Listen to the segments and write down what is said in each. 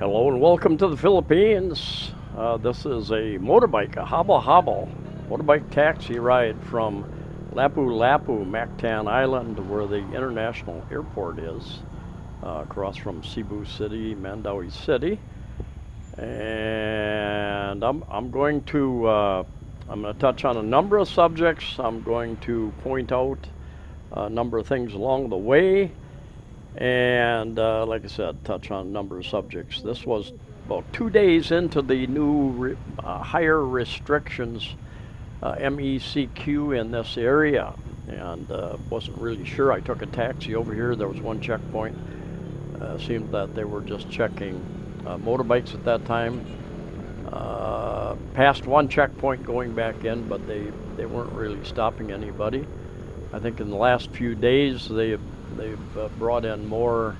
Hello and welcome to the Philippines. This is a motorbike, a hobble motorbike taxi ride from Lapu-Lapu, Mactan Island, where the international airport is, across from Cebu City, Mandaue City. And I'm going to touch on a number of subjects. I'm going to point out a number of things along the way. And like I said, touch on a number of subjects. This was about 2 days into the new higher restrictions, MECQ in this area, and wasn't really sure. I took a taxi over here. There was one checkpoint. Seemed that they were just checking motorbikes at that time. Passed one checkpoint going back in, but they weren't really stopping anybody. I think in the last few days they've brought in more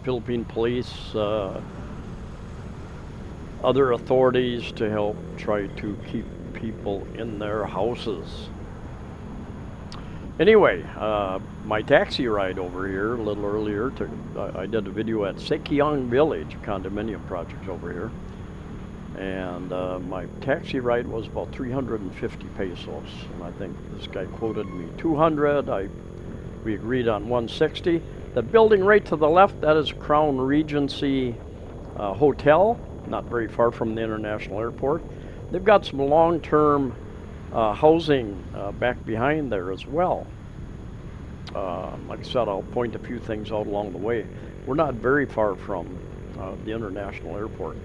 Philippine police, other authorities to help try to keep people in their houses. Anyway, my taxi ride over here a little earlier, I did a video at Sekiang Village, condominium projects over here. And my taxi ride was about 350 pesos. And I think this guy quoted me 200. We agreed on 160. The building right to the left, that is Crown Regency Hotel, not very far from the international airport. They've got some long-term housing back behind there as well. Like I said, I'll point a few things out along the way. We're not very far from the international airport.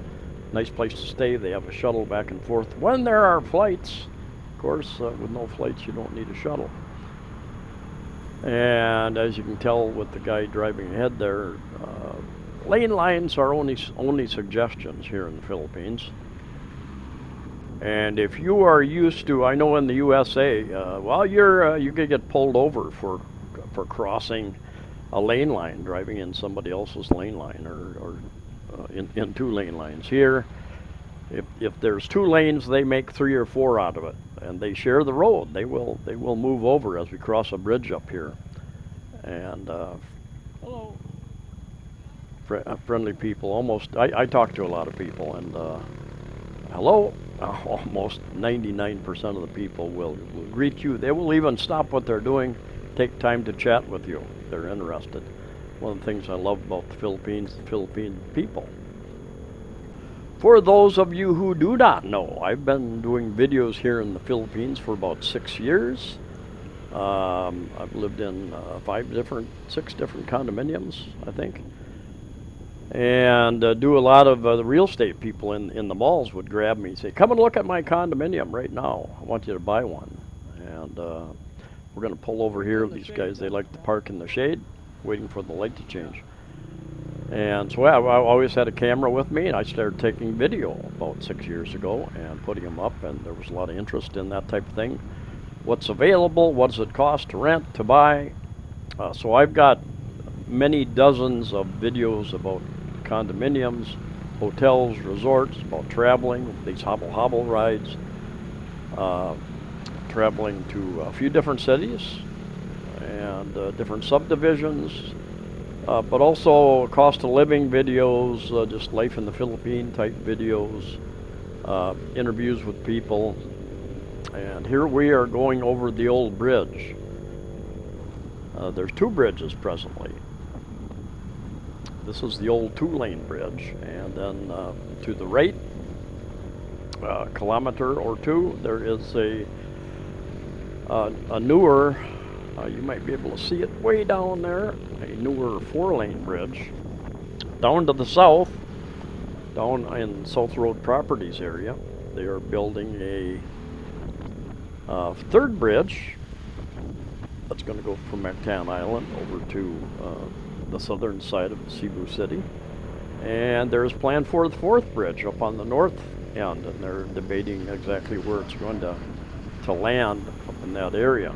Nice place to stay. They have a shuttle back and forth when there are flights. Of course, with no flights, you don't need a shuttle. And as you can tell with the guy driving ahead there, lane lines are only suggestions here in the Philippines. And if you are used to, I know in the USA, well, you could get pulled over for crossing a lane line, driving in somebody else's lane line, or in two lane lines. Here, if there's two lanes, they make 3 or 4 out of it, and they share the road. They will move over as we cross a bridge up here. And hello, friendly people. Almost, I talk to a lot of people, and hello. Almost 99% of the people will greet you. They will even stop what they're doing, take time to chat with you if they're interested. One of the things I love about the Philippines, the Philippine people. For those of you who do not know, I've been doing videos here in the Philippines for about 6 years. I've lived in 6 different condominiums, I think. And do a lot of the real estate people in the malls would grab me and say, come and look at my condominium right now. I want you to buy one. And we're going to pull over here. These guys, they like to park in the shade, waiting for the light to change. And so I always had a camera with me, and I started taking video about 6 years ago and putting them up, and there was a lot of interest in that type of thing. What's available, what does it cost to rent, to buy? So I've got many dozens of videos about condominiums, hotels, resorts, about traveling, these hobble rides, traveling to a few different cities and different subdivisions, but also cost of living videos, just life in the Philippines type videos, interviews with people. And here we are going over the old bridge. There's 2 bridges presently. This is the old 2-lane bridge, and then to the right, a kilometer or 2, there is a newer, you might be able to see it way down there, a newer 4-lane bridge. Down to the south, down in South Road Properties area, they are building a 3rd bridge that's going to go from Mactan Island over to the southern side of Cebu City. And there's plan for the 4th bridge up on the north end, and they're debating exactly where it's going to land up in that area.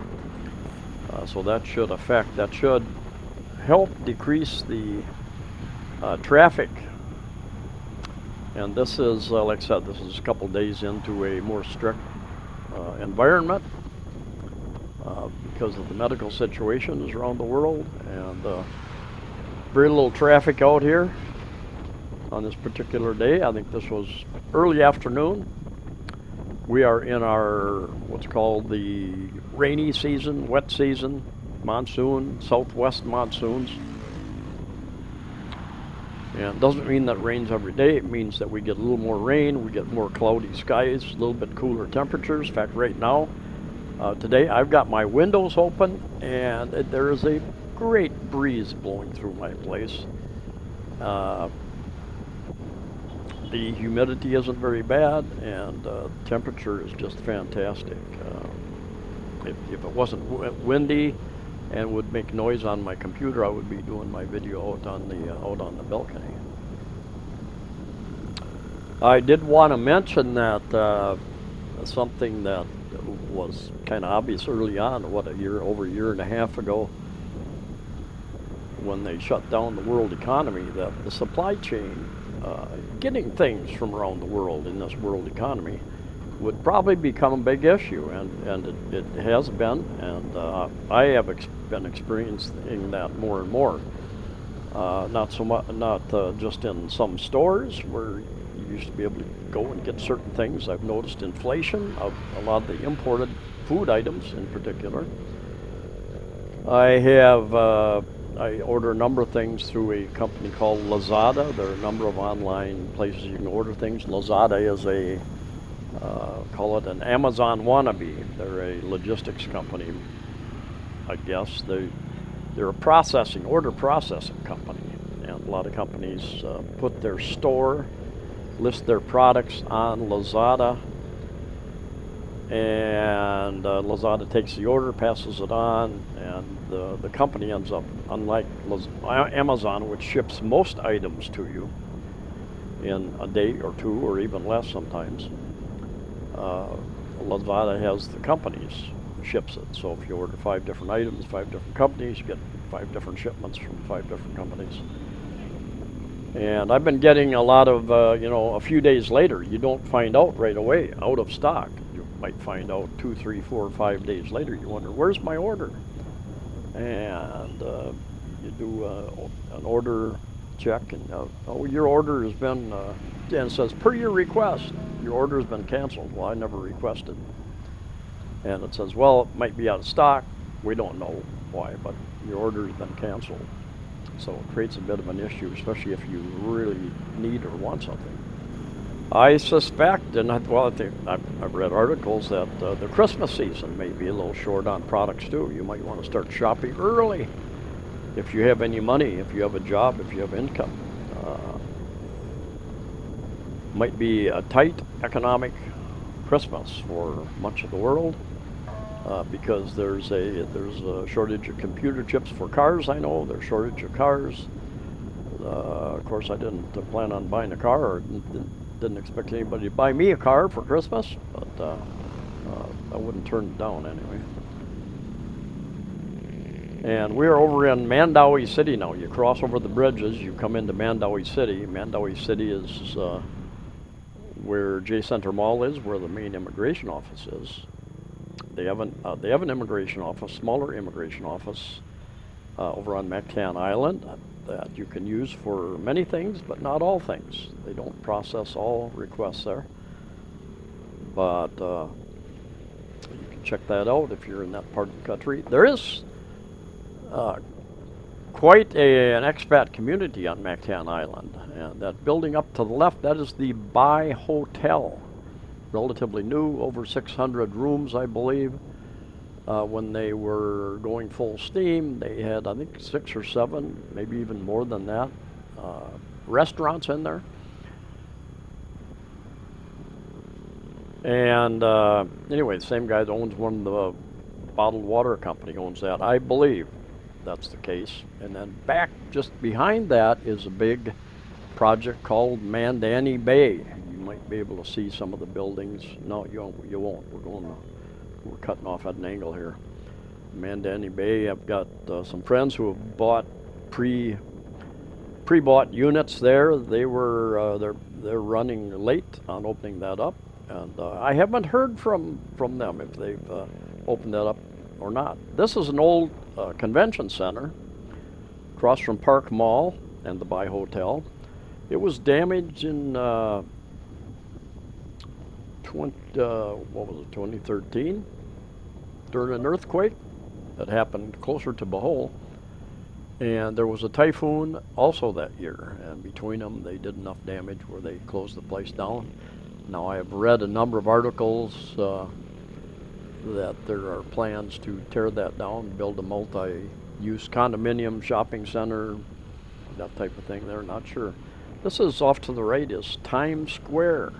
So that should help decrease the traffic. And this is, like I said, this is a couple days into a more strict environment because of the medical situations around the world, and very little traffic out here. on this particular day. I think this was early afternoon. We are in our what's called the rainy season, wet season, monsoon, southwest monsoons. And it doesn't mean that it rains every day. It means that we get a little more rain, we get more cloudy skies, a little bit cooler temperatures. In fact, right now, today I've got my windows open and there is a great breeze blowing through my place. The humidity isn't very bad, and the temperature is just fantastic. If it wasn't windy and would make noise on my computer, I would be doing my video out on the balcony. I did want to mention that something that was kind of obvious early on, over a year and a half ago, when they shut down the world economy, that the supply chain, getting things from around the world in this world economy, would probably become a big issue, and it has been, and I have been experiencing that more and more. Not so much, not just in some stores where you used to be able to go and get certain things. I've noticed inflation of a lot of the imported food items in particular. I order a number of things through a company called Lazada. There are a number of online places you can order things. Lazada is call it an Amazon wannabe. They're a logistics company, I guess. They're a order processing company. And a lot of companies put their store, list their products on Lazada, and Lazada takes the order, passes it on, and the company ends up, unlike Amazon, which ships most items to you in a day or two, or even less sometimes. Lazada has the companies ships it. So if you order 5 different items, 5 different companies, you get 5 different shipments from 5 different companies. And I've been getting a lot of, a few days later. You don't find out right away, out of stock. You might find out 2, 3, 4, 5 days later. You wonder, where's my order? And you do an order check, and your order has been, and it says, per your request, your order has been canceled. Well, I never requested. And it says, well, it might be out of stock. We don't know why, but your order has been canceled. So it creates a bit of an issue, especially if you really need or want something. I suspect, and I've read articles that the Christmas season may be a little short on products too. You might want to start shopping early if you have any money, if you have a job, if you have income. Might be a tight economic Christmas for much of the world. Because there's a shortage of computer chips for cars. I know there's a shortage of cars. Of course, I didn't plan on buying a car, or didn't expect anybody to buy me a car for Christmas, but I wouldn't turn it down anyway. And we're over in Mandaue City now. You cross over the bridges, you come into Mandaue City. Mandaue City is where J Center Mall is, where the main immigration office is. They have an immigration office, smaller immigration office, over on Mactan Island that you can use for many things, but not all things. They don't process all requests there. But you can check that out if you're in that part of the country. There is quite an expat community on Mactan Island. And that building up to the left, that is the By Hotel. Relatively new, over 600 rooms, I believe. When they were going full steam, they had, I think, 6 or 7, maybe even more than that, restaurants in there. And anyway, the same guy that owns one of the bottled water company owns that. I believe that's the case. And then back just behind that is a big project called Mandaue Bay. Might be able to see some of the buildings. No, you won't. We're cutting off at an angle here. Mandaue Bay. I've got some friends who have bought pre-bought units there. They're running late on opening that up, and I haven't heard from them if they've opened that up or not. This is an old convention center across from Park Mall and the By Hotel. It was damaged in 2013 during an earthquake that happened closer to Bohol. And there was a typhoon also that year, and between them they did enough damage where they closed the place down. Now I have read a number of articles that there are plans to tear that down, build a multi-use condominium shopping center, that type of thing. They're not sure. This is off to the right is Times Square.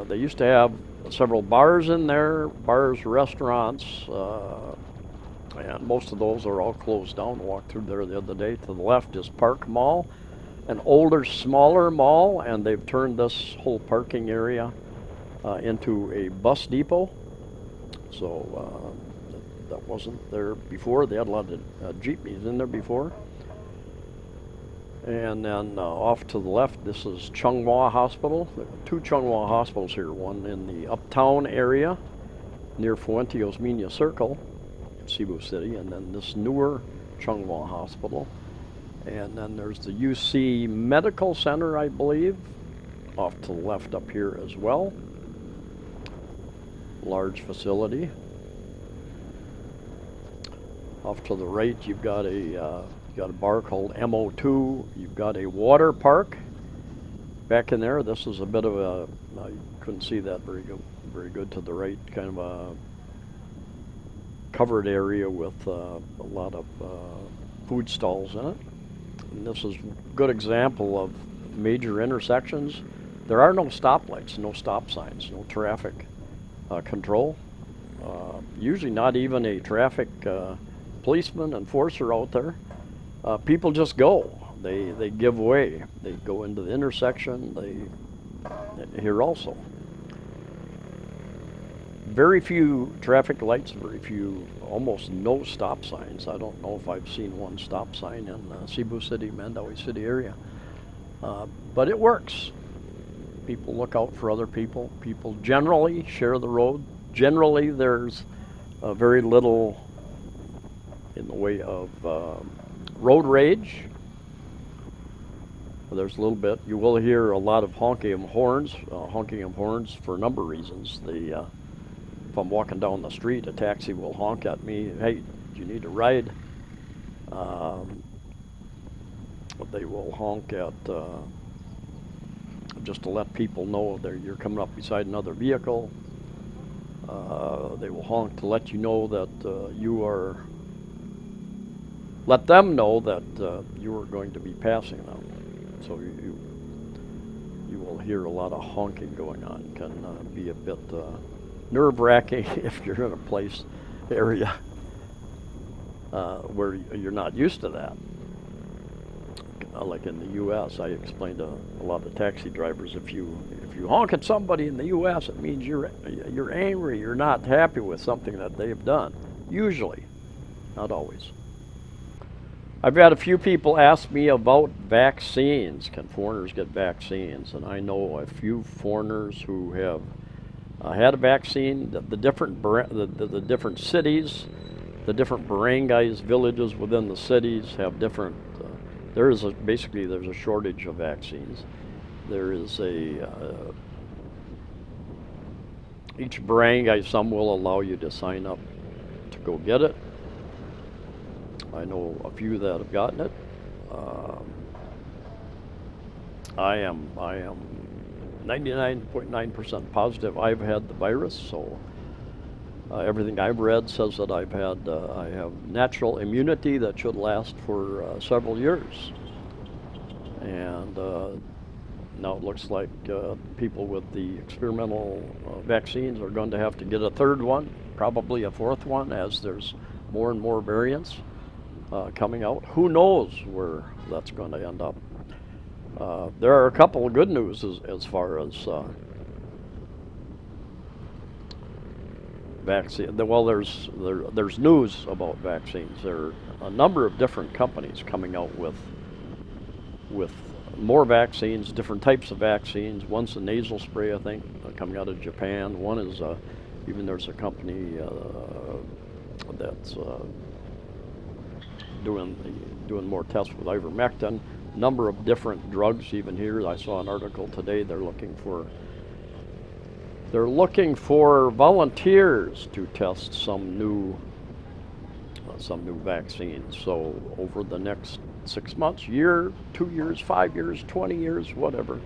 They used to have several bars in there, bars, restaurants, and most of those are all closed down. I walked through there the other day. To the left is Park Mall, an older, smaller mall, and they've turned this whole parking area into a bus depot. So that wasn't there before. They had a lot of jeepneys in there before. And then off to the left, this is Chunghwa Hospital. There are two Chunghwa hospitals here, one in the Uptown area near Fuente Osmena Circle, Cebu City, and then this newer Chunghwa Hospital. And then there's the UC Medical Center, I believe, off to the left up here as well. Large facility. Off to the right, you've got a bar called MO2. You've got a water park back in there. This is a bit of a, you couldn't see that very good to the right, kind of a covered area with a lot of food stalls in it. And this is a good example of major intersections. There are no stoplights, no stop signs, no traffic control. Usually not even a traffic policeman, enforcer out there. People just go. They give way. They go into the intersection. Here also. Very few traffic lights, very few, almost no stop signs. I don't know if I've seen one stop sign in Cebu City, Mandaue City area. But it works. People look out for other people. People generally share the road. Generally, there's very little in the way of road rage. There's a little bit. You will hear a lot of honking of horns for a number of reasons. If I'm walking down the street, a taxi will honk at me. Hey, do you need a ride? They will honk at just to let people know that you're coming up beside another vehicle. They will honk to let you know that let them know that you are going to be passing them. So you will hear a lot of honking going on. It can be a bit nerve-wracking if you're in a place area where you're not used to that. Like in the U.S., I explained to a lot of taxi drivers, if you honk at somebody in the U.S., it means you're angry, you're not happy with something that they've done. Usually, not always. I've had a few people ask me about vaccines. Can foreigners get vaccines? And I know a few foreigners who have had a vaccine. The different cities, the different barangays, villages within the cities have different. There's a shortage of vaccines. There is each barangay, some will allow you to sign up to go get it. I know a few that have gotten it. I am 99.9% positive I've had the virus, so everything I've read says that I have natural immunity that should last for several years. And now it looks like people with the experimental vaccines are going to have to get a third one, probably a fourth one, as there's more and more variants coming out. Who knows where that's going to end up? There are a couple of good news as far as vaccine. Well, there's news about vaccines. There are a number of different companies coming out with more vaccines, different types of vaccines. One's a nasal spray, I think, coming out of Japan. One is even there's a company that's doing more tests with ivermectin. number of different drugs. Even here, I saw an article today. They're looking for volunteers to test some new vaccines. So over the next 6 months, year, 2 years, 5 years, 20 years, whatever.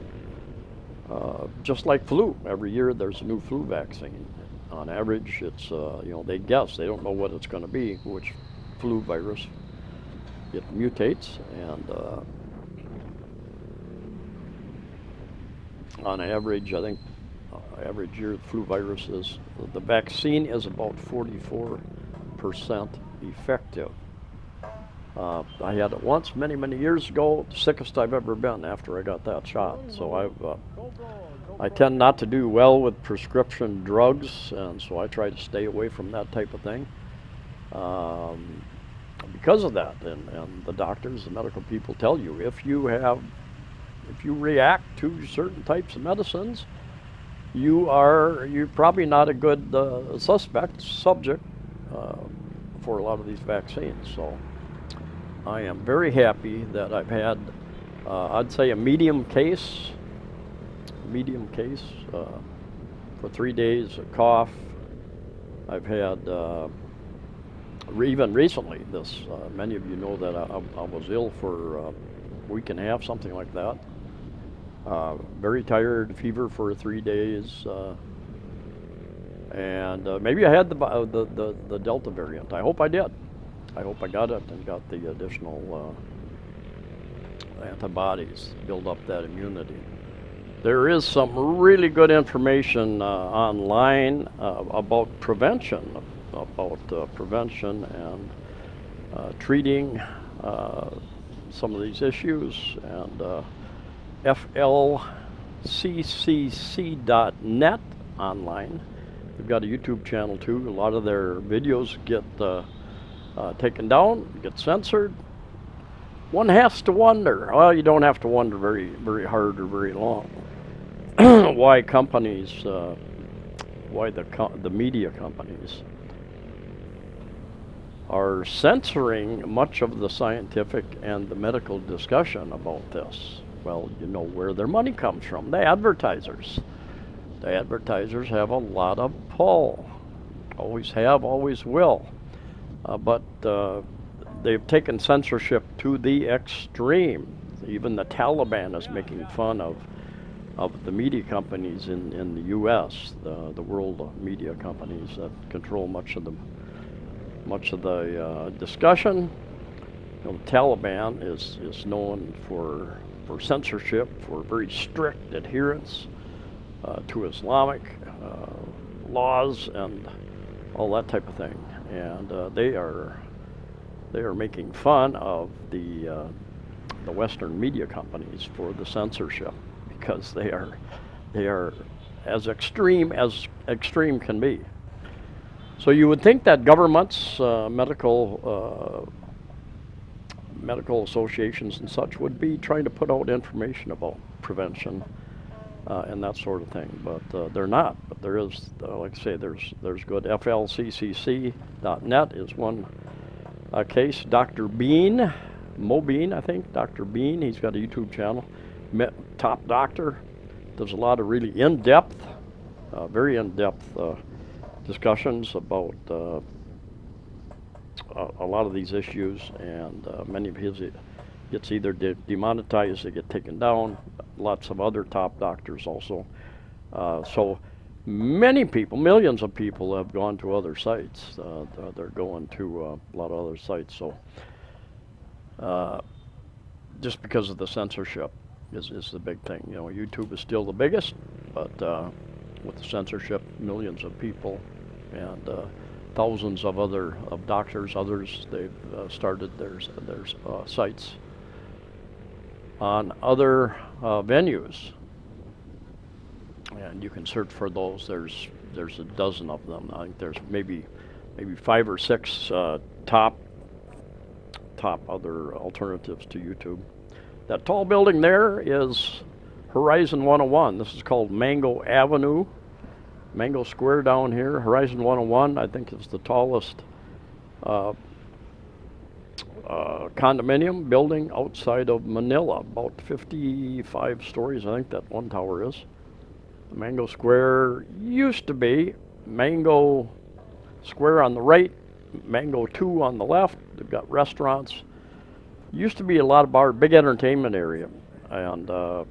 Just like flu, every year there's a new flu vaccine. On average, it's they guess, they don't know what it's going to be, which flu virus. It mutates, and on average, I think average year the flu virus is, the vaccine is about 44% effective. I had it once many years ago, the sickest I've ever been after I got that shot. So I tend not to do well with prescription drugs, and so I try to stay away from that type of thing because of that. And the doctors, the medical people tell you, if you react to certain types of medicines, you're probably not a good subject for a lot of these vaccines. So I am very happy that I've had, I'd say, a medium case for 3 days, a cough. I've had, even recently, many of you know that I was ill for a week and a half, something like that. Very tired, fever for 3 days, and maybe I had the Delta variant. I hope I did. I hope I got it and got the additional antibodies, build up that immunity. There is some really good information online about prevention and treating some of these issues, and flccc.net online. They've got a YouTube channel too. A lot of their videos get taken down, get censored. One has to wonder, well, you don't have to wonder very hard or very long, why the media companies are censoring much of the scientific and the medical discussion about this. Well, you know where their money comes from, the advertisers. The advertisers have a lot of pull, always have, always will. But they've taken censorship to the extreme. Even the Taliban is making fun of the media companies in the U.S., the world media companies that control much of the discussion. You know, the Taliban is known for censorship, for very strict adherence to Islamic laws and all that type of thing. And they are making fun of the Western media companies for the censorship, because they are as extreme can be. So you would think that governments, medical associations and such would be trying to put out information about prevention and that sort of thing, but they're not. But there is, like I say, there's good. flccc.net is one case. Dr. Bean, Mo Bean, I think, Dr. Bean, he's got a YouTube channel. Top doctor, does a lot of really very in-depth discussions about a lot of these issues, and many of his gets either demonetized, they get taken down. Lots of other top doctors also. So many people, millions of people have gone to other sites. They're going to a lot of other sites. So just because of the censorship is the big thing. You know, YouTube is still the biggest, but with the censorship, millions of people and thousands of doctors, others, they've started their sites on other venues, and you can search for those. There's a dozen of them. I think there's maybe 5 or 6 top other alternatives to YouTube. That tall building there is Horizon 101. This is called Mango Avenue, Mango Square down here. Horizon 101, I think, is the tallest condominium building outside of Manila, about 55 stories, I think that one tower is. Mango Square used to be Mango Square on the right, Mango 2 on the left. They've got restaurants. Used to be a lot of bar, big entertainment area, and the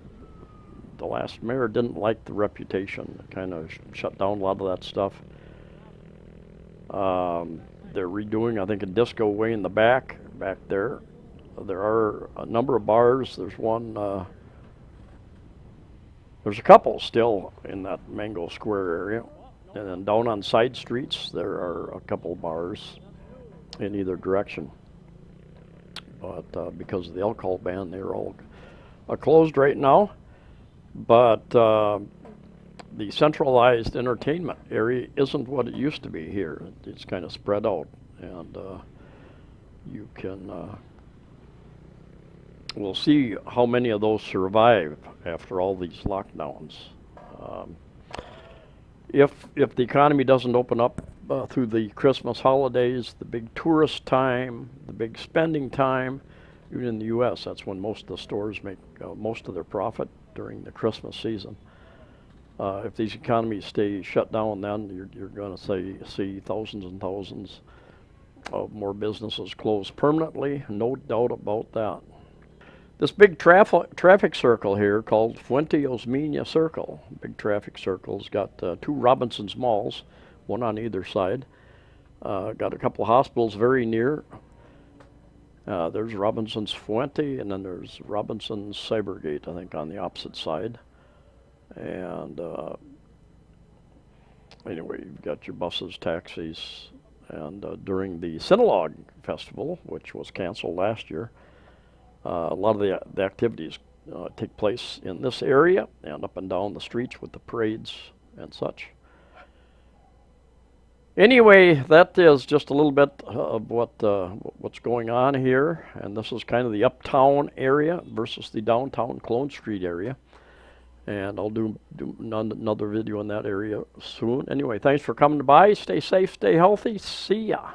last mayor didn't like the reputation. Kind of shut down a lot of that stuff. They're redoing, I think, a disco way in the back there. There are a number of bars. There's one. There's a couple still in that Mango Square area, and then down on side streets there are a couple bars in either direction. But because of the alcohol ban, they're all closed right now. But the centralized entertainment area isn't what it used to be here. It's kind of spread out, and you can. We'll see how many of those survive after all these lockdowns. Um, if the economy doesn't open up through the Christmas holidays, the big tourist time, the big spending time, even in the U.S., that's when most of the stores make most of their profit during the Christmas season. If these economies stay shut down, then you're going to see thousands and thousands of more businesses close permanently. No doubt about that. This big traffic circle here called Fuente Osmena Circle. Big traffic circle's got 2 Robinsons malls, one on either side. Got a couple of hospitals very near. There's Robinson's Fuente, and then there's Robinson's Cybergate, I think, on the opposite side. And anyway, you've got your buses, taxis, and during the Sinologue Festival, which was canceled last year, a lot of the activities take place in this area and up and down the streets with the parades and such. Anyway, that is just a little bit of what's going on here, and this is kind of the uptown area versus the downtown Clone Street area. And I'll do another video in that area soon. Anyway, thanks for coming by. Stay safe, stay healthy. See ya.